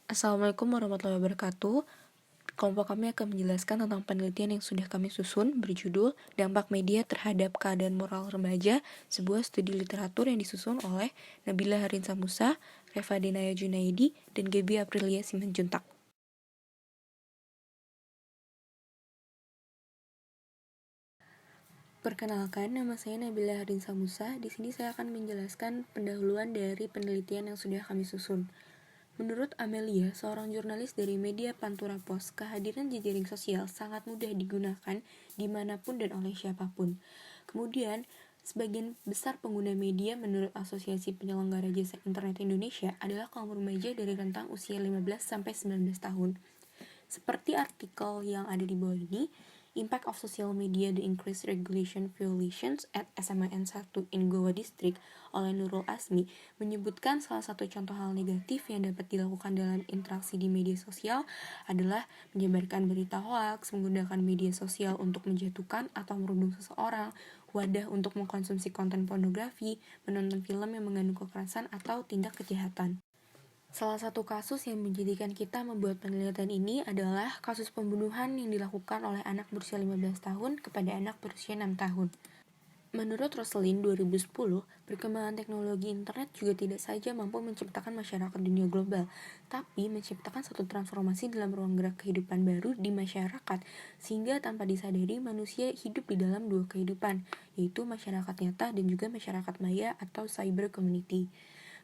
Assalamualaikum warahmatullahi wabarakatuh. Kelompok kami akan menjelaskan tentang penelitian yang sudah kami susun berjudul Dampak Media Terhadap Keadaan Moral Remaja, sebuah studi literatur yang disusun oleh Nabila Harinsa Musa, Reva Denaya Junaidi, dan Gaby Aprilia Simanjuntak. Perkenalkan, nama saya Nabila Harinsa Musa. Di sini saya akan menjelaskan pendahuluan dari penelitian yang sudah kami susun. Menurut Amelia, seorang jurnalis dari media Pantura Pos, kehadiran jejaring sosial sangat mudah digunakan dimanapun dan oleh siapapun. Kemudian, sebagian besar pengguna media menurut Asosiasi Penyelenggara Jasa Internet Indonesia adalah kaum remaja dari rentang usia 15-19 tahun. Seperti artikel yang ada di bawah ini, Impact of Social Media, The Increased Regulation Violations at SMAN 1 in Goa District oleh Nurul Asmi menyebutkan salah satu contoh hal negatif yang dapat dilakukan dalam interaksi di media sosial adalah menyebarkan berita hoaks, menggunakan media sosial untuk menjatuhkan atau merundung seseorang, wadah untuk mengkonsumsi konten pornografi, menonton film yang mengandung kekerasan atau tindak kejahatan. Salah satu kasus yang menjadikan kita membuat penelitian ini adalah kasus pembunuhan yang dilakukan oleh anak berusia 15 tahun kepada anak berusia 6 tahun. Menurut Rosalind 2010, perkembangan teknologi internet juga tidak saja mampu menciptakan masyarakat dunia global, tapi menciptakan satu transformasi dalam ruang gerak kehidupan baru di masyarakat, sehingga tanpa disadari manusia hidup di dalam dua kehidupan, yaitu masyarakat nyata dan juga masyarakat maya atau cyber community.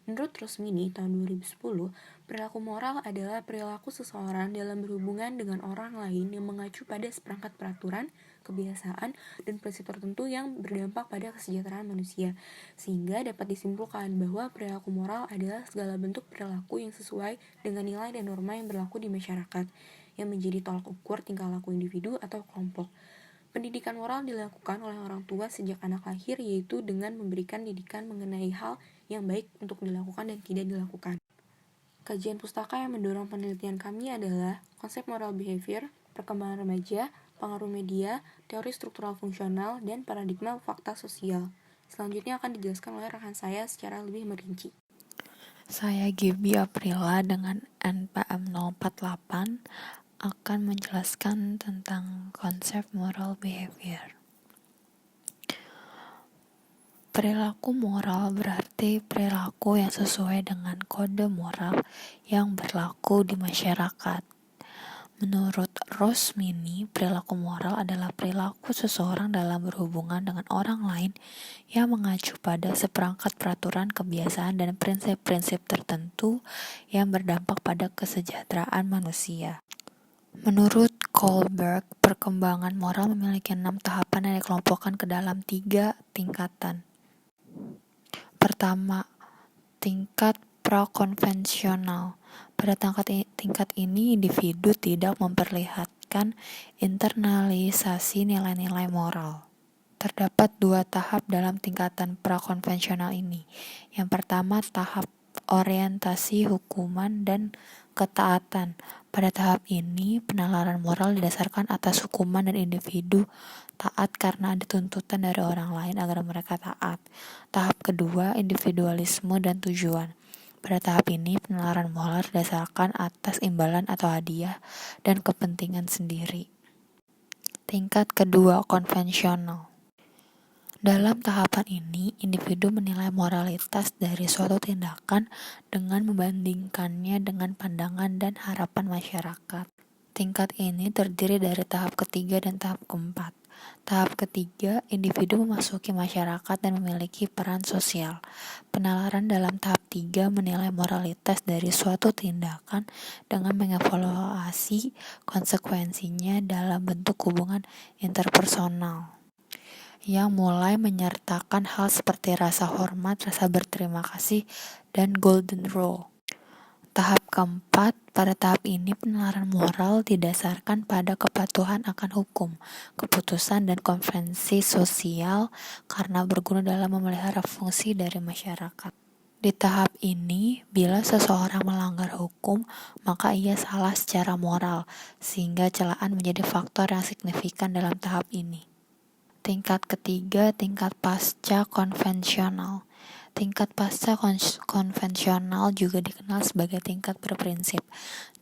Menurut Rosmini tahun 2010, perilaku moral adalah perilaku seseorang dalam berhubungan dengan orang lain yang mengacu pada seperangkat peraturan, kebiasaan, dan prinsip tertentu yang berdampak pada kesejahteraan manusia, sehingga dapat disimpulkan bahwa perilaku moral adalah segala bentuk perilaku yang sesuai dengan nilai dan norma yang berlaku di masyarakat, yang menjadi tolak ukur tingkah laku individu atau kelompok. Pendidikan moral dilakukan oleh orang tua sejak anak lahir, yaitu dengan memberikan didikan mengenai hal yang baik untuk dilakukan dan tidak dilakukan. Kajian pustaka yang mendorong penelitian kami adalah konsep moral behavior, perkembangan remaja, pengaruh media, teori struktural fungsional, dan paradigma fakta sosial. Selanjutnya akan dijelaskan oleh rekan saya secara lebih merinci. Saya Gaby Aprila dengan NPM 048 akan menjelaskan tentang konsep moral behavior. Perilaku moral berarti perilaku yang sesuai dengan kode moral yang berlaku di masyarakat. Menurut Rosmini, perilaku moral adalah perilaku seseorang dalam berhubungan dengan orang lain yang mengacu pada seperangkat peraturan, kebiasaan, dan prinsip-prinsip tertentu yang berdampak pada kesejahteraan manusia. Menurut Kohlberg, perkembangan moral memiliki 6 tahapan yang dikelompokkan ke dalam 3 tingkatan. Pertama, tingkat prakonvensional. Pada tingkat ini, individu tidak memperlihatkan internalisasi nilai-nilai moral. Terdapat 2 tahap dalam tingkatan prakonvensional ini. Yang pertama, tahap orientasi hukuman dan ketaatan. Pada tahap ini, penalaran moral didasarkan atas hukuman dan individu taat karena ada tuntutan dari orang lain agar mereka taat. Tahap kedua, individualisme dan tujuan. Pada tahap ini, penalaran moral didasarkan atas imbalan atau hadiah dan kepentingan sendiri. Tingkat kedua, konvensional. Dalam tahapan ini, individu menilai moralitas dari suatu tindakan dengan membandingkannya dengan pandangan dan harapan masyarakat. Tingkat ini terdiri dari tahap ketiga dan tahap keempat. Tahap ketiga, individu memasuki masyarakat dan memiliki peran sosial. Penalaran dalam tahap 3 menilai moralitas dari suatu tindakan dengan mengevaluasi konsekuensinya dalam bentuk hubungan interpersonal yang mulai menyertakan hal seperti rasa hormat, rasa berterima kasih, dan golden rule. Tahap keempat, pada tahap ini penalaran moral didasarkan pada kepatuhan akan hukum, keputusan, dan konvensi sosial karena berguna dalam memelihara fungsi dari masyarakat. Di tahap ini, bila seseorang melanggar hukum, maka ia salah secara moral, sehingga celaan menjadi faktor yang signifikan dalam tahap ini. Tingkat ketiga, tingkat pasca konvensional. Tingkat pasca konvensional juga dikenal sebagai tingkat berprinsip,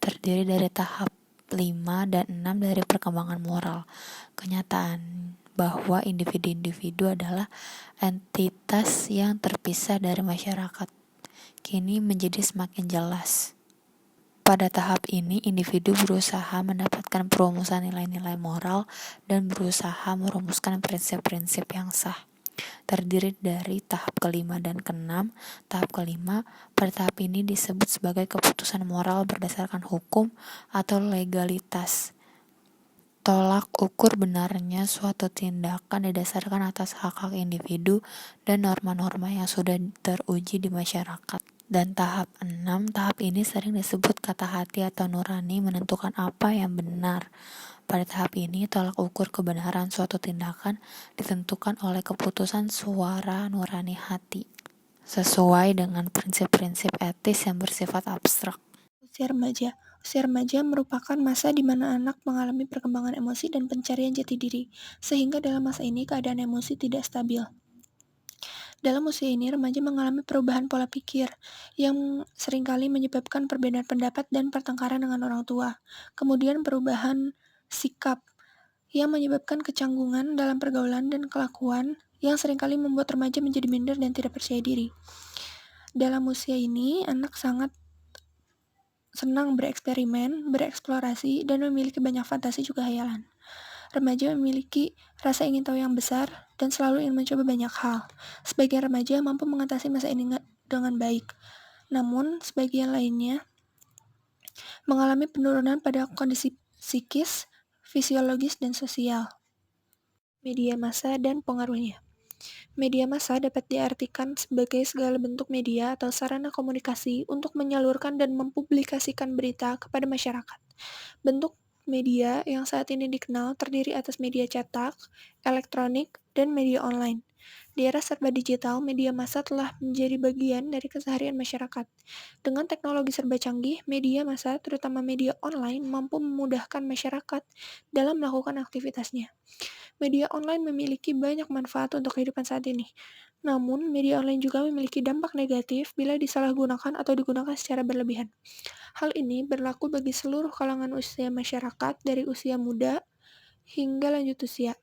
terdiri dari tahap 5 dan 6 dari perkembangan moral. Kenyataan bahwa individu-individu adalah entitas yang terpisah dari masyarakat kini menjadi semakin jelas. Pada tahap ini, individu berusaha mendapatkan perumusan nilai-nilai moral dan berusaha merumuskan prinsip-prinsip yang sah. Terdiri dari tahap kelima dan keenam. Tahap kelima, pada tahap ini disebut sebagai keputusan moral berdasarkan hukum atau legalitas. Tolak ukur benarnya suatu tindakan didasarkan atas hak-hak individu dan norma-norma yang sudah teruji di masyarakat. Dan tahap 6, tahap ini sering disebut kata hati atau nurani menentukan apa yang benar. Pada tahap ini, tolak ukur kebenaran suatu tindakan ditentukan oleh keputusan suara nurani hati, sesuai dengan prinsip-prinsip etis yang bersifat abstrak. Usia remaja. Usia remaja merupakan masa di mana anak mengalami perkembangan emosi dan pencarian jati diri, sehingga dalam masa ini keadaan emosi tidak stabil. Dalam usia ini, remaja mengalami perubahan pola pikir yang seringkali menyebabkan perbedaan pendapat dan pertengkaran dengan orang tua. Kemudian perubahan sikap yang menyebabkan kecanggungan dalam pergaulan dan kelakuan yang seringkali membuat remaja menjadi minder dan tidak percaya diri. Dalam usia ini, anak sangat senang bereksperimen, bereksplorasi, dan memiliki banyak fantasi juga hayalan. Remaja memiliki rasa ingin tahu yang besar dan selalu ingin mencoba banyak hal. Sebagian remaja mampu mengatasi masa ini dengan baik, namun sebagian lainnya mengalami penurunan pada kondisi psikis, fisiologis, dan sosial. Media massa dan pengaruhnya. Media massa dapat diartikan sebagai segala bentuk media atau sarana komunikasi untuk menyalurkan dan mempublikasikan berita kepada masyarakat. Bentuk media yang saat ini dikenal terdiri atas media cetak, elektronik, dan media online. Di era serba digital, media massa telah menjadi bagian dari keseharian masyarakat. Dengan teknologi serba canggih, media massa, terutama media online, mampu memudahkan masyarakat dalam melakukan aktivitasnya. Media online memiliki banyak manfaat untuk kehidupan saat ini. Namun, media online juga memiliki dampak negatif bila disalahgunakan atau digunakan secara berlebihan. Hal ini berlaku bagi seluruh kalangan usia masyarakat, dari usia muda hingga lanjut usia.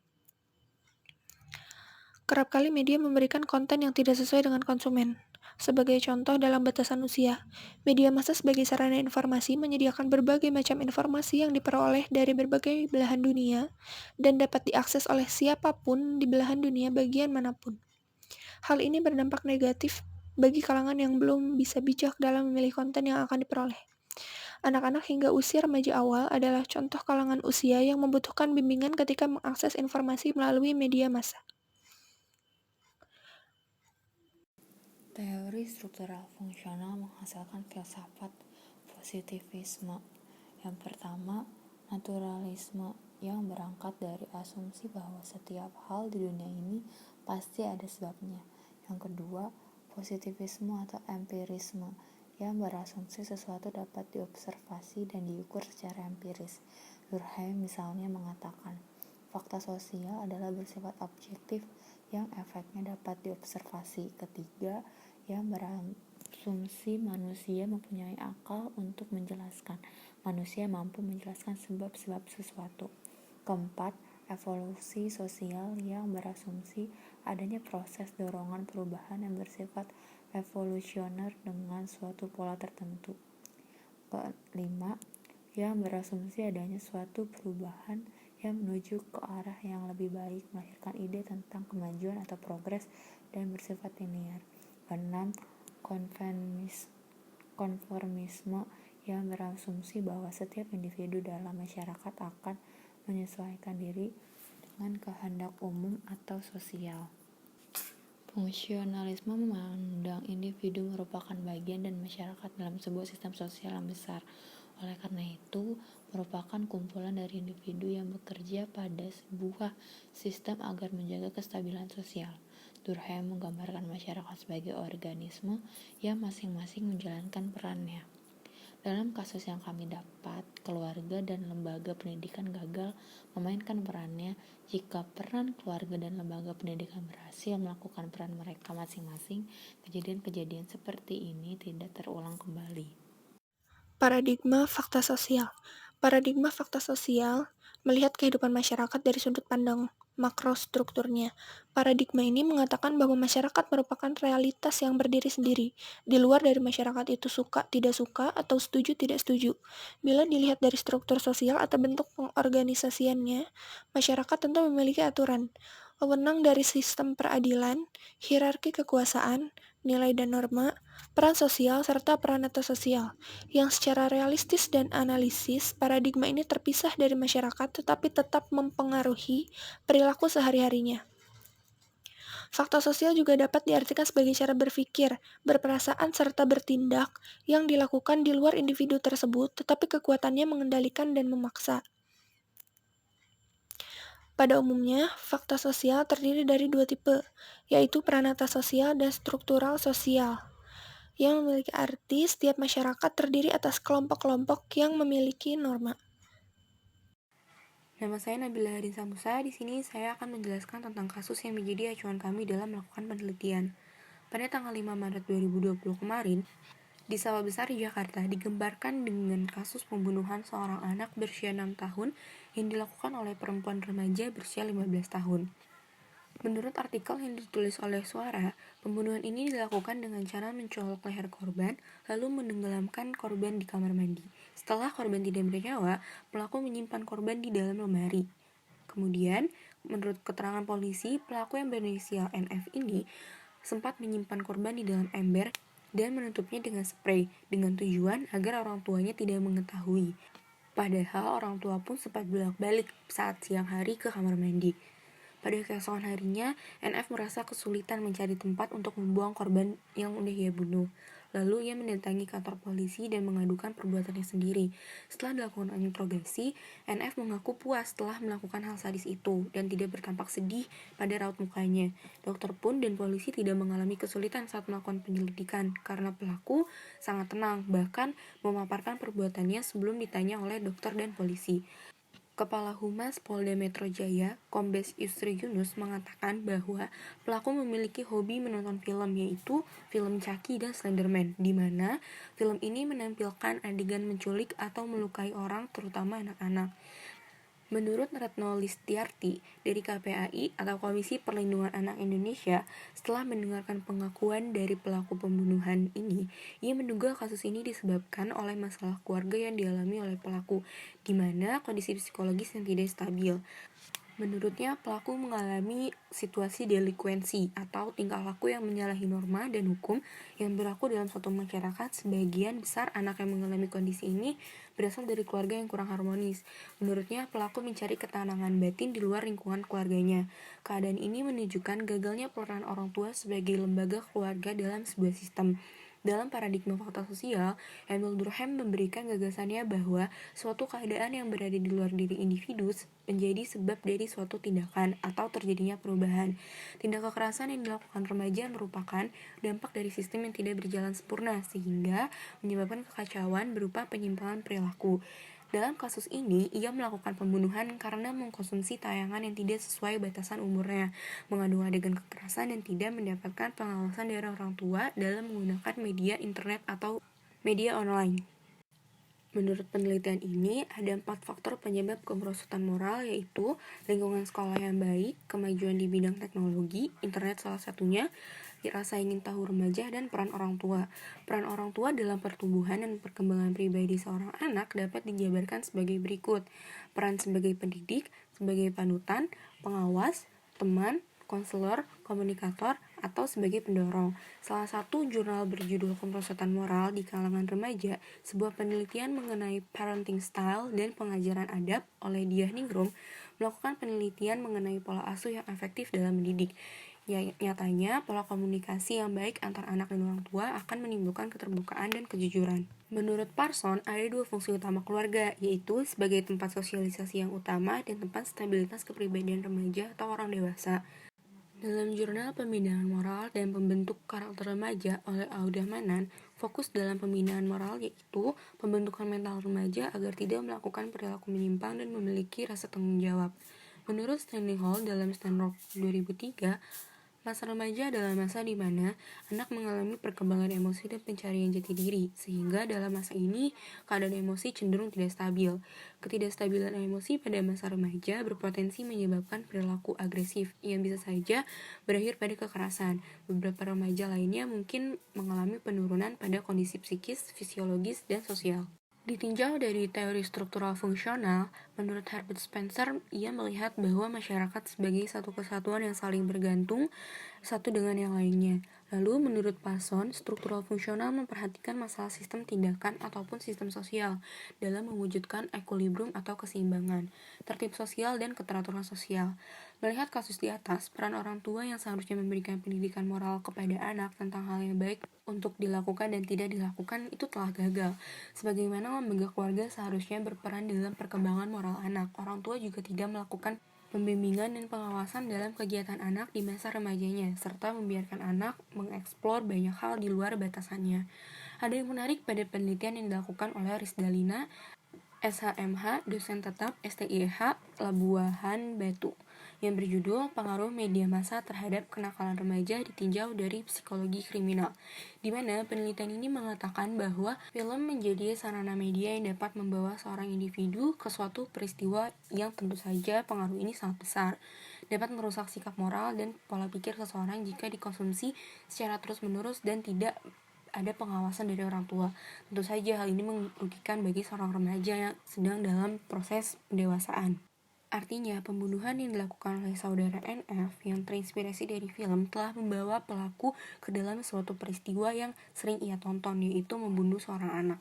Kerap kali media memberikan konten yang tidak sesuai dengan konsumen. Sebagai contoh dalam batasan usia, media massa sebagai sarana informasi menyediakan berbagai macam informasi yang diperoleh dari berbagai belahan dunia dan dapat diakses oleh siapapun di belahan dunia bagian manapun. Hal ini berdampak negatif bagi kalangan yang belum bisa bijak dalam memilih konten yang akan diperoleh. Anak-anak hingga usia remaja awal adalah contoh kalangan usia yang membutuhkan bimbingan ketika mengakses informasi melalui media massa. Teori struktural fungsional menghasilkan filsafat positivisme. Yang pertama, naturalisme yang berangkat dari asumsi bahwa setiap hal di dunia ini pasti ada sebabnya. Yang kedua, positivisme atau empirisme yang berasumsi sesuatu dapat diobservasi dan diukur secara empiris. Durkheim misalnya mengatakan, fakta sosial adalah bersifat objektif yang efeknya dapat diobservasi. Ketiga, yang berasumsi manusia mempunyai akal untuk menjelaskan. Manusia mampu menjelaskan sebab-sebab sesuatu. Keempat, evolusi sosial yang berasumsi adanya proses dorongan perubahan yang bersifat evolusioner dengan suatu pola tertentu. Kelima, yang berasumsi adanya suatu perubahan yang menuju ke arah yang lebih baik, melahirkan ide tentang kemajuan atau progres dan bersifat linear. Keenam, konformisme yang berasumsi bahwa setiap individu dalam masyarakat akan menyesuaikan diri dengan kehendak umum atau sosial. Fungsionalisme memandang individu merupakan bagian dan masyarakat dalam sebuah sistem sosial yang besar. Oleh karena itu, merupakan kumpulan dari individu yang bekerja pada sebuah sistem agar menjaga kestabilan sosial. Durkheim menggambarkan masyarakat sebagai organisme yang masing-masing menjalankan perannya. Dalam kasus yang kami dapat, keluarga dan lembaga pendidikan gagal memainkan perannya jika peran keluarga dan lembaga pendidikan berhasil melakukan peran mereka masing-masing, kejadian-kejadian seperti ini tidak terulang kembali. Paradigma fakta sosial. Paradigma fakta sosial melihat kehidupan masyarakat dari sudut pandang makrostrukturnya. Paradigma ini mengatakan bahwa masyarakat merupakan realitas yang berdiri sendiri, di luar dari masyarakat itu suka, tidak suka, atau setuju, tidak setuju. Bila dilihat dari struktur sosial atau bentuk pengorganisasiannya, masyarakat tentu memiliki aturan, wewenang dari sistem peradilan, hierarki kekuasaan, nilai dan norma, peran sosial, serta peranata sosial yang secara realistis dan analisis, paradigma ini terpisah dari masyarakat tetapi tetap mempengaruhi perilaku sehari-harinya. Fakta sosial juga dapat diartikan sebagai cara berpikir, berperasaan, serta bertindak yang dilakukan di luar individu tersebut, tetapi kekuatannya mengendalikan dan memaksa. Pada umumnya, fakta sosial terdiri dari dua tipe, yaitu peranata sosial dan struktural sosial yang memiliki arti setiap masyarakat terdiri atas kelompok-kelompok yang memiliki norma. Nama saya Nabila Harinsa Musa. Di sini saya akan menjelaskan tentang kasus yang menjadi acuan kami dalam melakukan penelitian. Pada tanggal 5 Maret 2020 kemarin, di Sawah Besar, Jakarta, digembarkan dengan kasus pembunuhan seorang anak berusia 6 tahun yang dilakukan oleh perempuan remaja berusia 15 tahun. Menurut artikel yang ditulis oleh Suara, pembunuhan ini dilakukan dengan cara mencolok leher korban, lalu menenggelamkan korban di kamar mandi. Setelah korban tidak bernyawa, pelaku menyimpan korban di dalam lemari. Kemudian, menurut keterangan polisi, pelaku yang berinisial NF ini sempat menyimpan korban di dalam ember dan menutupnya dengan spray, dengan tujuan agar orang tuanya tidak mengetahui. Padahal orang tua pun sempat bolak-balik saat siang hari ke kamar mandi. Pada keesokan harinya, NF merasa kesulitan mencari tempat untuk membuang korban yang udah ia bunuh. Lalu ia mendatangi kantor polisi dan mengadukan perbuatannya sendiri. Setelah dilakukan interogasi, NF mengaku puas setelah melakukan hal sadis itu dan tidak bertampak sedih pada raut mukanya. Dokter pun dan polisi tidak mengalami kesulitan saat melakukan penyelidikan karena pelaku sangat tenang, bahkan memaparkan perbuatannya sebelum ditanya oleh dokter dan polisi. Kepala Humas Polda Metro Jaya, Kombes Yusri Yunus, mengatakan bahwa pelaku memiliki hobi menonton film, yaitu film Chucky dan Slenderman, di mana film ini menampilkan adegan menculik atau melukai orang, terutama anak-anak. Menurut Retno Listiarti dari KPAI atau Komisi Perlindungan Anak Indonesia, setelah mendengarkan pengakuan dari pelaku pembunuhan ini, ia menduga kasus ini disebabkan oleh masalah keluarga yang dialami oleh pelaku, di mana kondisi psikologis yang tidak stabil. Menurutnya, pelaku mengalami situasi delinkuensi atau tingkah laku yang menyalahi norma dan hukum yang berlaku dalam suatu masyarakat. Sebagian besar anak yang mengalami kondisi ini berasal dari keluarga yang kurang harmonis. Menurutnya, pelaku mencari ketenangan batin di luar lingkungan keluarganya. Keadaan ini menunjukkan gagalnya peran orang tua sebagai lembaga keluarga dalam sebuah sistem. Dalam paradigma fakta sosial, Emil Durkheim memberikan gagasannya bahwa suatu keadaan yang berada di luar diri individu menjadi sebab dari suatu tindakan atau terjadinya perubahan. Tindak kekerasan yang dilakukan remaja merupakan dampak dari sistem yang tidak berjalan sempurna, sehingga menyebabkan kekacauan berupa penyimpangan perilaku. Dalam kasus ini, ia melakukan pembunuhan karena mengkonsumsi tayangan yang tidak sesuai batasan umurnya, mengandung adegan kekerasan, dan tidak mendapatkan pengawasan dari orang tua dalam menggunakan media internet atau media online. Menurut penelitian ini, ada 4 faktor penyebab kemerosotan moral, yaitu lingkungan sekolah yang baik, kemajuan di bidang teknologi, internet salah satunya, rasa ingin tahu remaja, dan peran orang tua. Peran orang tua dalam pertumbuhan dan perkembangan pribadi seorang anak dapat dijabarkan sebagai berikut. Peran sebagai pendidik, sebagai panutan, pengawas, teman, konselor, komunikator, atau sebagai pendorong. Salah satu jurnal berjudul Kemerosotan Moral di Kalangan Remaja, sebuah penelitian mengenai parenting style dan pengajaran adab oleh Diah Ningrum, melakukan penelitian mengenai pola asuh yang efektif dalam mendidik. Nyatanya, pola komunikasi yang baik antar anak dan orang tua akan menimbulkan keterbukaan dan kejujuran. Menurut Parson, ada 2 fungsi utama keluarga, yaitu sebagai tempat sosialisasi yang utama dan tempat stabilitas kepribadian remaja atau orang dewasa. Dalam jurnal Pembinaan Moral dan Pembentuk Karakter Remaja oleh Audah Manan, Fokus dalam pembinaan moral yaitu pembentukan mental remaja agar tidak melakukan perilaku menyimpang dan memiliki rasa tanggung jawab. Menurut Stanley Hall dalam Stanford 2003, masa remaja adalah masa di mana anak mengalami perkembangan emosi dan pencarian jati diri, sehingga dalam masa ini keadaan emosi cenderung tidak stabil. Ketidakstabilan emosi pada masa remaja berpotensi menyebabkan perilaku agresif yang bisa saja berakhir pada kekerasan. Beberapa remaja lainnya mungkin mengalami penurunan pada kondisi psikis, fisiologis, dan sosial. Ditinjau dari teori struktural fungsional, menurut Herbert Spencer, ia melihat bahwa masyarakat sebagai satu kesatuan yang saling bergantung satu dengan yang lainnya. Lalu, menurut Passon, struktural fungsional memperhatikan masalah sistem tindakan ataupun sistem sosial dalam mewujudkan equilibrium atau keseimbangan, tertib sosial, dan keteraturan sosial. Melihat kasus di atas, peran orang tua yang seharusnya memberikan pendidikan moral kepada anak tentang hal yang baik untuk dilakukan dan tidak dilakukan itu telah gagal. Sebagaimana lembaga keluarga seharusnya berperan dalam perkembangan moral anak, orang tua juga tidak melakukan pembimbingan dan pengawasan dalam kegiatan anak di masa remajanya, serta membiarkan anak mengeksplor banyak hal di luar batasannya. Ada yang menarik pada penelitian yang dilakukan oleh Rizdalina, SHMH, dosen tetap STIH, Labuhan Batu, yang berjudul Pengaruh Media Massa Terhadap Kenakalan Remaja Ditinjau dari Psikologi Kriminal, di mana penelitian ini mengatakan bahwa film menjadi sarana media yang dapat membawa seorang individu ke suatu peristiwa yang tentu saja pengaruh ini sangat besar, dapat merusak sikap moral dan pola pikir seseorang jika dikonsumsi secara terus-menerus dan tidak ada pengawasan dari orang tua. Tentu saja hal ini merugikan bagi seorang remaja yang sedang dalam proses pendewasaan. Artinya, pembunuhan yang dilakukan oleh saudara NF yang terinspirasi dari film telah membawa pelaku ke dalam suatu peristiwa yang sering ia tonton, yaitu membunuh seorang anak.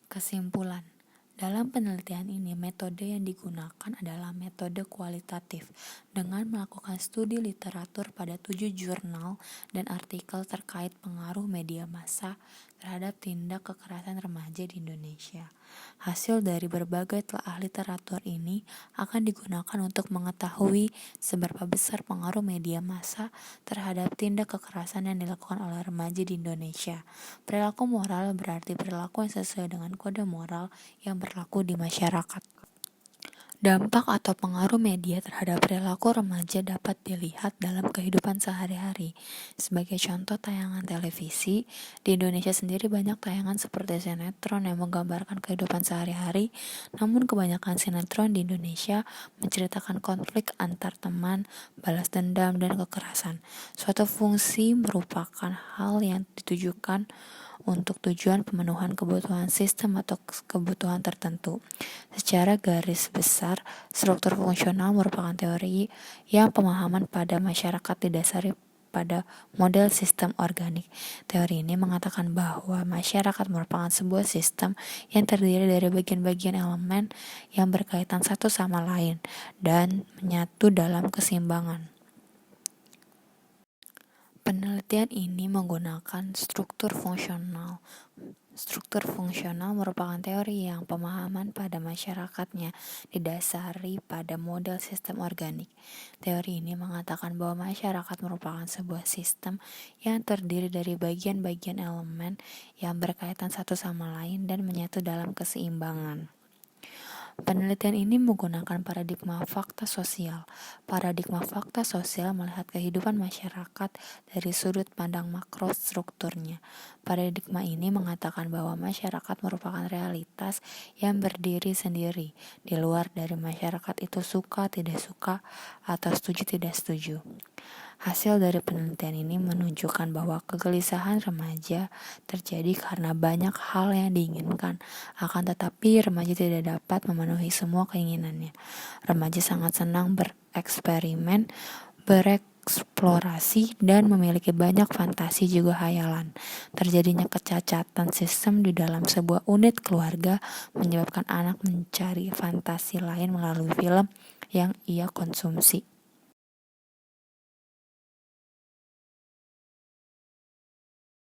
Kesimpulan, dalam penelitian ini metode yang digunakan adalah metode kualitatif dengan melakukan studi literatur pada 7 jurnal dan artikel terkait pengaruh media massa terhadap tindak kekerasan remaja di Indonesia. Hasil dari berbagai telah literatur ini akan digunakan untuk mengetahui seberapa besar pengaruh media massa terhadap tindak kekerasan yang dilakukan oleh remaja di Indonesia. Perilaku moral berarti perilaku yang sesuai dengan kode moral yang berlaku di masyarakat. Dampak atau pengaruh media terhadap perilaku remaja dapat dilihat dalam kehidupan sehari-hari. Sebagai contoh tayangan televisi, di Indonesia sendiri banyak tayangan seperti sinetron yang menggambarkan kehidupan sehari-hari, namun kebanyakan sinetron di Indonesia menceritakan konflik antar teman, balas dendam, dan kekerasan. Suatu fungsi merupakan hal yang ditujukan untuk tujuan pemenuhan kebutuhan sistem atau kebutuhan tertentu. Secara garis besar, struktur fungsional merupakan teori yang pemahaman pada masyarakat didasari pada model sistem organik. Teori ini mengatakan bahwa masyarakat merupakan sebuah sistem yang terdiri dari bagian-bagian elemen yang berkaitan satu sama lain dan menyatu dalam keseimbangan. Penelitian ini menggunakan struktur fungsional. Struktur fungsional merupakan teori yang pemahaman pada masyarakatnya didasari pada model sistem organik. Teori ini mengatakan bahwa masyarakat merupakan sebuah sistem yang terdiri dari bagian-bagian elemen yang berkaitan satu sama lain dan menyatu dalam keseimbangan. Penelitian ini menggunakan paradigma fakta sosial. Paradigma fakta sosial melihat kehidupan masyarakat dari sudut pandang makro strukturnya. Paradigma ini mengatakan bahwa masyarakat merupakan realitas yang berdiri sendiri, di luar dari masyarakat itu suka tidak suka atau setuju tidak setuju. Hasil dari penelitian ini menunjukkan bahwa kegelisahan remaja terjadi karena banyak hal yang diinginkan, akan tetapi remaja tidak dapat memenuhi semua keinginannya. Remaja sangat senang bereksperimen, bereksplorasi, dan memiliki banyak fantasi juga hayalan. Terjadinya kecacatan sistem di dalam sebuah unit keluarga menyebabkan anak mencari fantasi lain melalui film yang ia konsumsi.